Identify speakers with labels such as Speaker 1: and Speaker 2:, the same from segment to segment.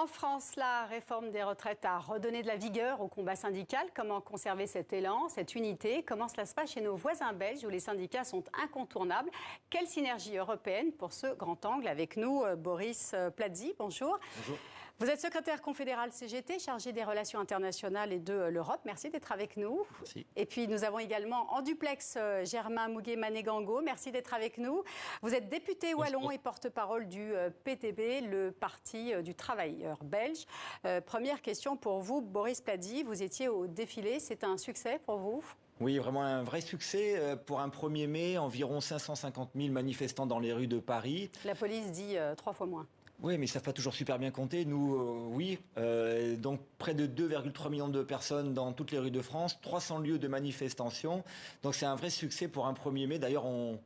Speaker 1: En France, la réforme des retraites a redonné de la vigueur au combat syndical. Comment conserver cet élan, cette unité? Comment cela se passe chez nos voisins belges où les syndicats sont incontournables? Quelle synergie européenne pour ce grand angle? Avec nous, Boris Plazzi, bonjour.
Speaker 2: Bonjour.
Speaker 1: Vous êtes secrétaire confédéral CGT, chargé des relations internationales et de l'Europe. Merci d'être avec nous.
Speaker 2: Merci.
Speaker 1: Et puis nous avons également en duplex Germain Mugué-Mané-Gango. Merci d'être avec nous. Vous êtes député wallon et porte-parole du PTB, le Parti du travailleur belge. Première question pour vous, Boris Plazzi. Vous étiez au défilé. C'est un succès pour vous?
Speaker 2: Oui, vraiment un vrai succès. Pour un 1er mai, environ 550 000 manifestants dans les rues de Paris.
Speaker 1: La police dit 3 fois moins.
Speaker 2: Oui, mais ça ne savent pas toujours super bien compter. Nous, oui. Donc, près de 2,3 millions de personnes dans toutes les rues de France, 300 lieux de manifestation. Donc, c'est un vrai succès pour un 1er mai. D'ailleurs, on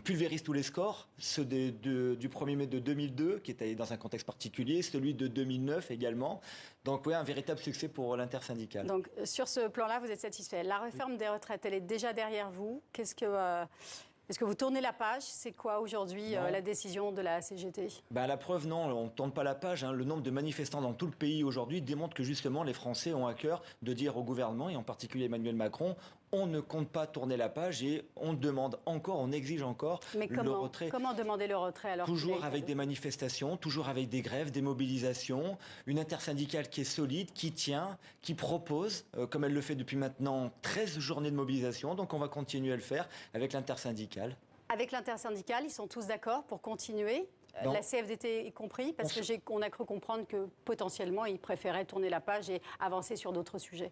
Speaker 2: pulvérise tous les scores. Ceux du 1er mai de 2002, qui était dans un contexte particulier, celui de 2009 également. Donc, oui, un véritable succès pour l'intersyndicale.
Speaker 1: Donc, sur ce plan-là, vous êtes satisfait. La réforme des retraites, elle est déjà derrière vous. Est-ce que vous tournez la page? C'est quoi aujourd'hui la décision de la CGT?
Speaker 2: La preuve, non, on ne tourne pas la page. Le nombre de manifestants dans tout le pays aujourd'hui démontre que justement les Français ont à cœur de dire au gouvernement, et en particulier Emmanuel Macron, on ne compte pas tourner la page et on demande encore, on exige encore le retrait.
Speaker 1: Comment demander le retrait alors?
Speaker 2: Toujours avec des manifestations, toujours avec des grèves, des mobilisations, une intersyndicale qui est solide, qui tient, qui propose, comme elle le fait depuis maintenant 13 journées de mobilisation. Donc on va continuer à le faire avec l'intersyndicale.
Speaker 1: Avec l'intersyndicale, ils sont tous d'accord pour continuer?
Speaker 2: Non.
Speaker 1: La CFDT y compris, parce qu'on a cru comprendre que potentiellement ils préféraient tourner la page et avancer sur d'autres sujets.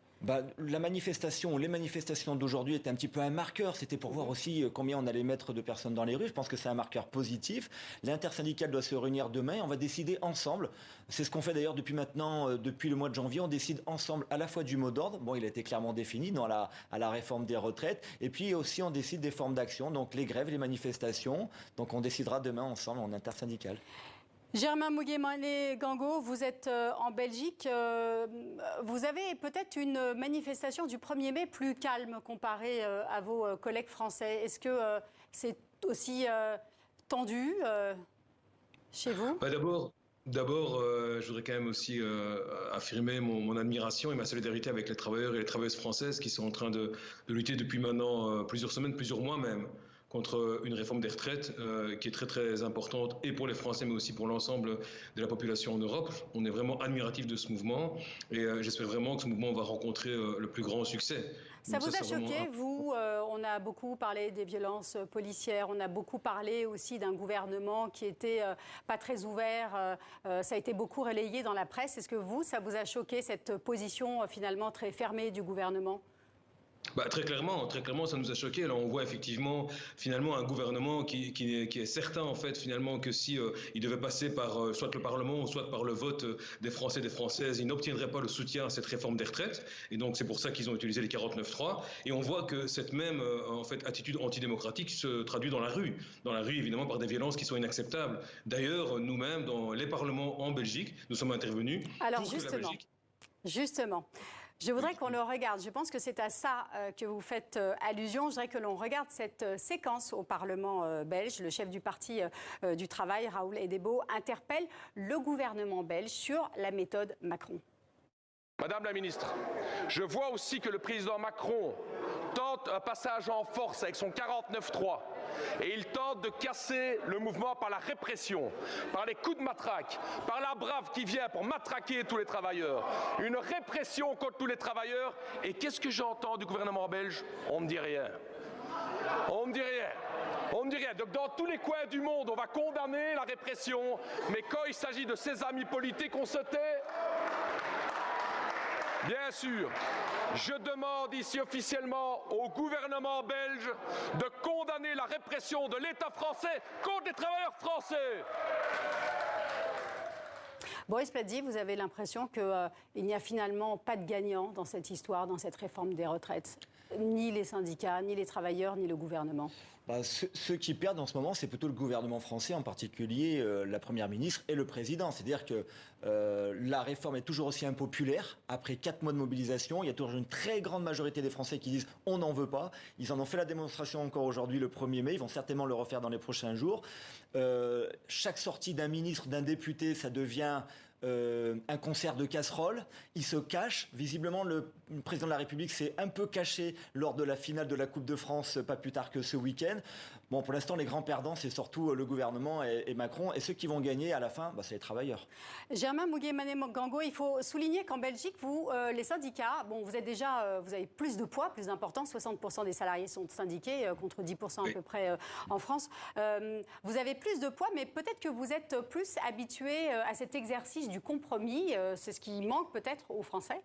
Speaker 2: La manifestation, les manifestations d'aujourd'hui étaient un petit peu un marqueur. C'était pour voir aussi combien on allait mettre de personnes dans les rues. Je pense que c'est un marqueur positif. L'intersyndicale doit se réunir demain et on va décider ensemble. C'est ce qu'on fait d'ailleurs depuis maintenant, depuis le mois de janvier. On décide ensemble à la fois du mot d'ordre. Bon, il a été clairement défini à la réforme des retraites. Et puis aussi, on décide des formes d'action. Donc les grèves, les manifestations. Donc on décidera demain ensemble en intersyndicale.
Speaker 1: Germain Mugué-Mané-Gango, vous êtes en Belgique. Vous avez peut-être une manifestation du 1er mai plus calme comparée à vos collègues français. Est-ce que c'est aussi tendu chez vous?
Speaker 3: D'abord, je voudrais quand même aussi affirmer mon admiration et ma solidarité avec les travailleurs et les travailleuses françaises qui sont en train de lutter depuis maintenant plusieurs semaines, plusieurs mois même, contre une réforme des retraites qui est très très importante et pour les Français mais aussi pour l'ensemble de la population en Europe. On est vraiment admiratif de ce mouvement et j'espère vraiment que ce mouvement va rencontrer le plus grand succès.
Speaker 1: Ça vous a choqué, vous? On a beaucoup parlé des violences policières, on a beaucoup parlé aussi d'un gouvernement qui était pas très ouvert. Ça a été beaucoup relayé dans la presse. Est-ce que ça vous a choqué, cette position finalement très fermée du gouvernement?
Speaker 3: Très clairement, ça nous a choqués. Alors on voit effectivement, finalement, un gouvernement qui est certain, en fait, finalement, que si il devait passer par soit le Parlement ou soit par le vote des Français et des Françaises, il n'obtiendrait pas le soutien à cette réforme des retraites. Et donc c'est pour ça qu'ils ont utilisé les 49.3. Et on voit que cette même en fait attitude antidémocratique se traduit dans la rue. Dans la rue, évidemment, par des violences qui sont inacceptables. D'ailleurs, nous-mêmes, dans les parlements en Belgique, nous sommes intervenus.
Speaker 1: Alors justement. Je voudrais qu'on le regarde. Je pense que c'est à ça que vous faites allusion. Je voudrais que l'on regarde cette séquence au Parlement belge. Le chef du Parti du Travail, Raoul Edebo, interpelle le gouvernement belge sur la méthode Macron.
Speaker 4: Madame la ministre, je vois aussi que le président Macron tente un passage en force avec son 49.3 et il tente de casser le mouvement par la répression, par les coups de matraque, par la brave qui vient pour matraquer tous les travailleurs. Une répression contre tous les travailleurs. Et qu'est-ce que j'entends du gouvernement belge? On ne dit rien. On ne dit rien. On ne dit rien. Donc dans tous les coins du monde, on va condamner la répression. Mais quand il s'agit de ses amis politiques, on se tait. Bien sûr, je demande ici officiellement au gouvernement belge de condamner la répression de l'État français contre les travailleurs français.
Speaker 1: Boris Plazzi, vous avez l'impression qu'il n'y a finalement pas de gagnant dans cette histoire, dans cette réforme des retraites? Ni les syndicats, ni les travailleurs, ni le gouvernement.
Speaker 2: Ceux qui perdent en ce moment, c'est plutôt le gouvernement français, en particulier la Première ministre et le président. C'est-à-dire que la réforme est toujours aussi impopulaire. Après 4 mois de mobilisation, il y a toujours une très grande majorité des Français qui disent « on n'en veut pas ». Ils en ont fait la démonstration encore aujourd'hui, le 1er mai. Ils vont certainement le refaire dans les prochains jours. Chaque sortie d'un ministre, d'un député, ça devient un concert de casseroles. Il se cache. Visiblement, le président de la République s'est un peu caché lors de la finale de la Coupe de France, pas plus tard que ce week-end. Bon, pour l'instant, les grands perdants, c'est surtout le gouvernement et Macron. Et ceux qui vont gagner à la fin, c'est les travailleurs.
Speaker 1: Germain Muguet-Mané-Gango, il faut souligner qu'en Belgique, vous, les syndicats, vous êtes déjà, vous avez plus de poids, plus d'importance. 60% des salariés sont syndiqués, contre 10% à peu près en France. Vous avez plus de poids, mais peut-être que vous êtes plus habitué à cet exercice du compromis. C'est ce qui manque peut-être aux Français.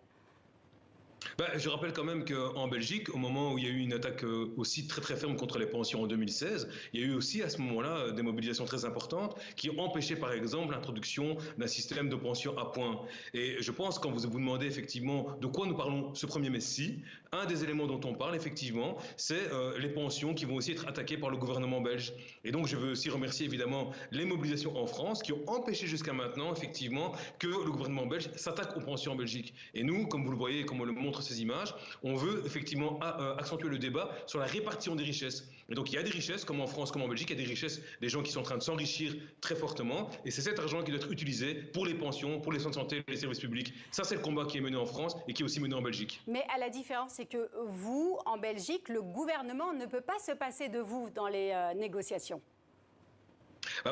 Speaker 3: Je rappelle quand même qu'en Belgique, au moment où il y a eu une attaque aussi très très ferme contre les pensions en 2016, il y a eu aussi à ce moment-là des mobilisations très importantes qui ont empêché par exemple l'introduction d'un système de pension à points. Et je pense quand vous vous demandez effectivement de quoi nous parlons ce 1er mai-ci, un des éléments dont on parle effectivement, c'est les pensions qui vont aussi être attaquées par le gouvernement belge. Et donc je veux aussi remercier évidemment les mobilisations en France qui ont empêché jusqu'à maintenant effectivement que le gouvernement belge s'attaque aux pensions en Belgique. Et nous, comme vous le voyez, comme on le montre ces images, on veut effectivement accentuer le débat sur la répartition des richesses. Et donc il y a des richesses, comme en France, comme en Belgique, il y a des richesses des gens qui sont en train de s'enrichir très fortement, et c'est cet argent qui doit être utilisé pour les pensions, pour les soins de santé, les services publics. Ça, c'est le combat qui est mené en France et qui est aussi mené en Belgique.
Speaker 1: Mais à la différence, c'est que vous, en Belgique, le gouvernement ne peut pas se passer de vous dans les négociations.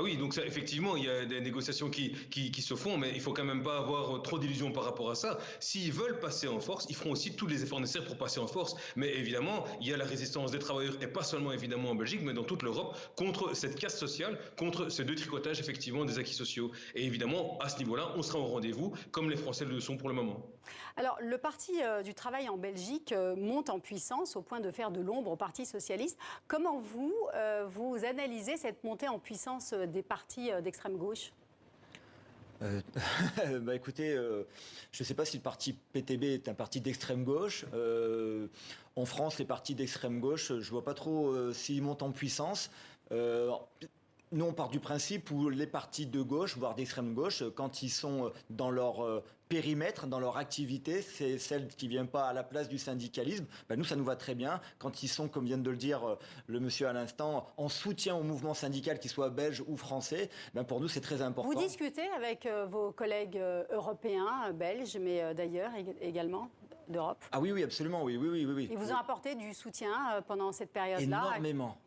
Speaker 3: Oui, donc ça, effectivement, il y a des négociations qui se font, mais il faut quand même pas avoir trop d'illusions par rapport à ça. S'ils veulent passer en force, ils feront aussi tous les efforts nécessaires pour passer en force. Mais évidemment, il y a la résistance des travailleurs, et pas seulement évidemment en Belgique, mais dans toute l'Europe, contre cette casse sociale, contre ces détricotages effectivement des acquis sociaux. Et évidemment, à ce niveau-là, on sera au rendez-vous, comme les Français le sont pour le moment.
Speaker 1: Alors, le Parti du travail en Belgique monte en puissance au point de faire de l'ombre au Parti socialiste. Comment vous analysez cette montée en puissance des partis d'extrême gauche ?
Speaker 2: Écoutez, je ne sais pas si le parti PTB est un parti d'extrême gauche. En France, les partis d'extrême gauche, je ne vois pas trop s'ils montent en puissance. Nous, on part du principe où les partis de gauche, voire d'extrême gauche, quand ils sont dans leur périmètre, dans leur activité, c'est celle qui ne vient pas à la place du syndicalisme. Nous, ça nous va très bien. Quand ils sont, comme vient de le dire le monsieur à l'instant, en soutien au mouvement syndical, qu'il soit belge ou français, pour nous, c'est très important.
Speaker 1: Vous discutez avec vos collègues européens, belges, mais d'ailleurs également d'Europe?
Speaker 2: Oui, absolument, oui.
Speaker 1: Ils vous ont apporté du soutien pendant cette période-là?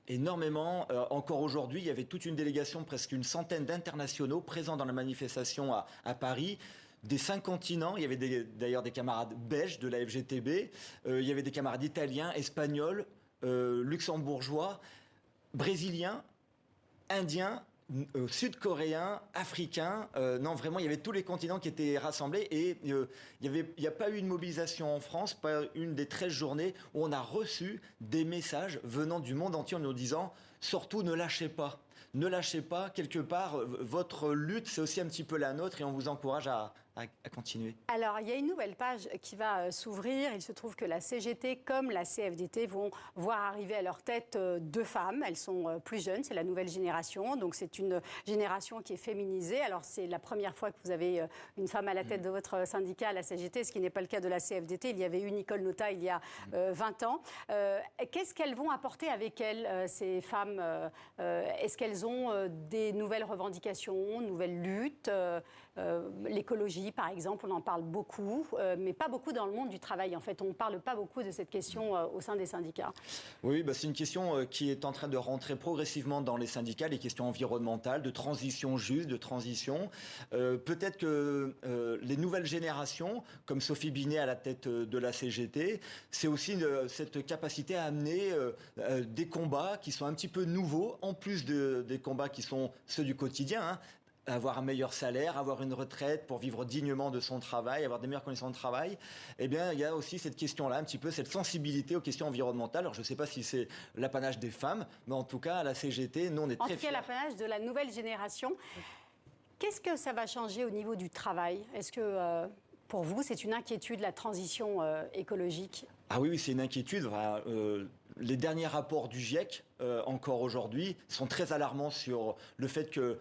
Speaker 2: Énormément. Encore aujourd'hui, il y avait toute une délégation, presque une centaine d'internationaux présents dans la manifestation à Paris. Des 5 continents, il y avait d'ailleurs des camarades belges de la FGTB, il y avait des camarades italiens, espagnols, luxembourgeois, brésiliens, indiens, sud-coréens, africains. Non, vraiment, il y avait tous les continents qui étaient rassemblés et il n'y a pas eu une mobilisation en France, pas une des 13 journées où on a reçu des messages venant du monde entier en nous disant « surtout ne lâchez pas ». Ne lâchez pas, quelque part, votre lutte, c'est aussi un petit peu la nôtre et on vous encourage à continuer.
Speaker 1: Alors, il y a une nouvelle page qui va s'ouvrir. Il se trouve que la CGT comme la CFDT vont voir arriver à leur tête 2 femmes. Elles sont plus jeunes, c'est la nouvelle génération. Donc, c'est une génération qui est féminisée. Alors, c'est la première fois que vous avez une femme à la tête de votre syndicat, la CGT, ce qui n'est pas le cas de la CFDT. Il y avait eu Nicole Notat il y a 20 ans. Qu'est-ce qu'elles vont apporter avec elles, ces femmes? Est-ce qu'elles ont des nouvelles revendications, nouvelles luttes? L'écologie, par exemple, on en parle beaucoup, mais pas beaucoup dans le monde du travail. En fait, on ne parle pas beaucoup de cette question au sein des syndicats.
Speaker 2: Oui, c'est une question qui est en train de rentrer progressivement dans les syndicats, les questions environnementales, de transition juste, de transition. Peut-être que les nouvelles générations, comme Sophie Binet à la tête de la CGT, c'est aussi cette capacité à amener des combats qui sont un petit peu nouveaux, en plus des combats qui sont ceux du quotidien, avoir un meilleur salaire, avoir une retraite pour vivre dignement de son travail, avoir des meilleures conditions de travail, il y a aussi cette question-là, un petit peu cette sensibilité aux questions environnementales. Alors je ne sais pas si c'est l'apanage des femmes, mais en tout cas, à la CGT, nous, on est très fiers.
Speaker 1: En tout cas, l'apanage de la nouvelle génération. Qu'est-ce que ça va changer au niveau du travail? Est-ce que pour vous, c'est une inquiétude, la transition écologique?
Speaker 2: Ah oui, c'est une inquiétude. Voilà, les derniers rapports du GIEC, encore aujourd'hui, sont très alarmants sur le fait que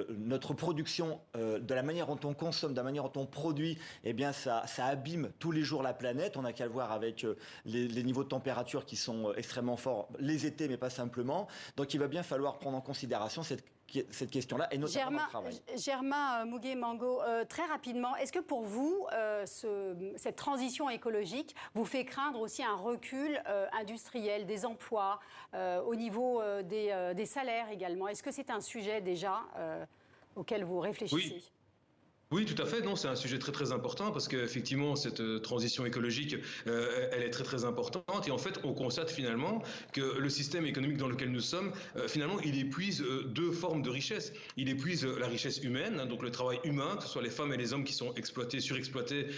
Speaker 2: notre production, de la manière dont on consomme, de la manière dont on produit, eh bien, ça abîme tous les jours la planète. On n'a qu'à le voir avec les niveaux de température qui sont extrêmement forts les étés, mais pas simplement. Donc il va bien falloir prendre en considération cette question-là, et notamment dans le travail.
Speaker 1: Germain Mugué-Mango, très rapidement, est-ce que pour vous, cette transition écologique vous fait craindre aussi un recul industriel, des emplois, au niveau des salaires également? Est-ce que c'est un sujet déjà auquel vous réfléchissez?
Speaker 3: Oui. Oui, tout à fait. Non, c'est un sujet très très important parce qu'effectivement, cette transition écologique, elle est très très importante. Et en fait, on constate finalement que le système économique dans lequel nous sommes, finalement, il épuise deux formes de richesse. Il épuise la richesse humaine, hein, donc le travail humain, que ce soit les femmes et les hommes qui sont exploités, surexploités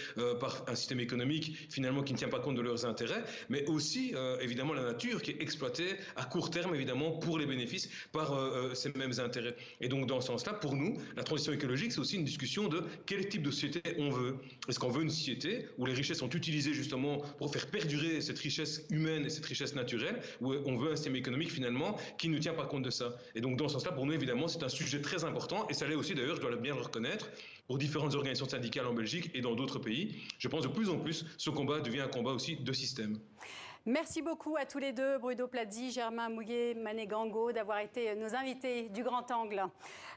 Speaker 3: par un système économique finalement qui ne tient pas compte de leurs intérêts, mais aussi évidemment la nature qui est exploitée à court terme évidemment pour les bénéfices par ces mêmes intérêts. Et donc dans ce sens-là, pour nous, la transition écologique, c'est aussi une discussion de quel type de société on veut. Est-ce qu'on veut une société où les richesses sont utilisées justement pour faire perdurer cette richesse humaine et cette richesse naturelle, ou on veut un système économique finalement qui ne tient pas compte de ça? Et donc dans ce sens-là, pour nous évidemment, c'est un sujet très important, et ça l'est aussi d'ailleurs, je dois bien le reconnaître, pour différentes organisations syndicales en Belgique et dans d'autres pays. Je pense de plus en plus, ce combat devient un combat aussi de système.
Speaker 1: Merci beaucoup à tous les deux, Bruno Plazzi, Germain Mugué-Maneghango, d'avoir été nos invités du Grand Angle.